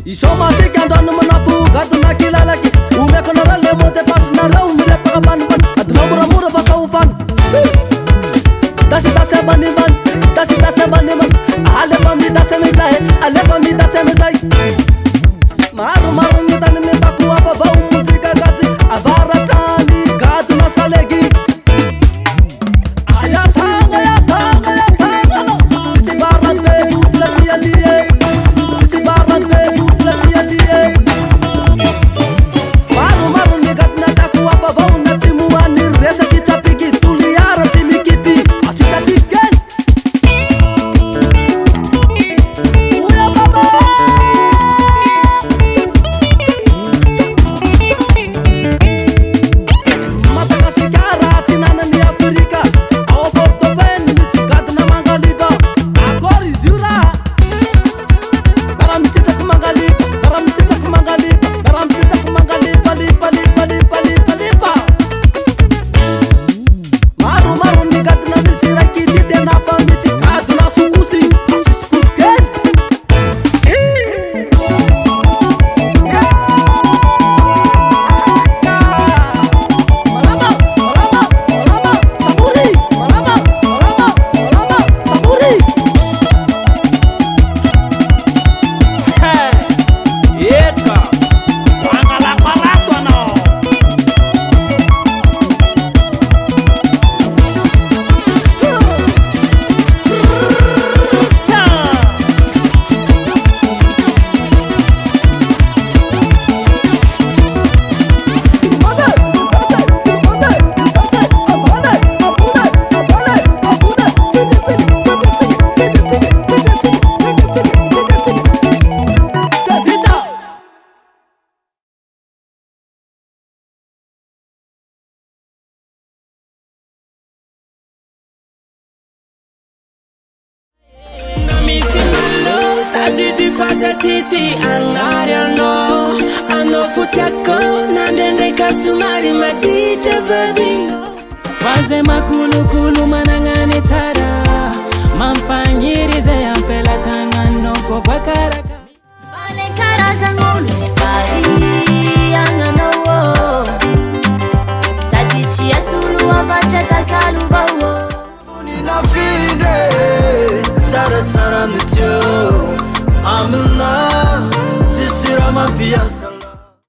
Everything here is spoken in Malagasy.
isomatsika androano manapogadona kilalaky omeko anareo le mot de passe nareo milepaka ambanivany adinao moramora fa saofany dasidasy ambanivany dasidasy ambanivany alefa midasy amizay alefa midasy amizay maromaro mitany mitako afavao mozika gasy avaratrany gadona salegy Titi angariano ano futiako nandendeka sumari madite vedingo waze makulu manangane tara mampanyirize ampela tangano ko bakaraka vale karazangulu chifari angano sadichi asulu avacha takalu bawo unina fine tsara tsara mtyo amna sisira mafiasa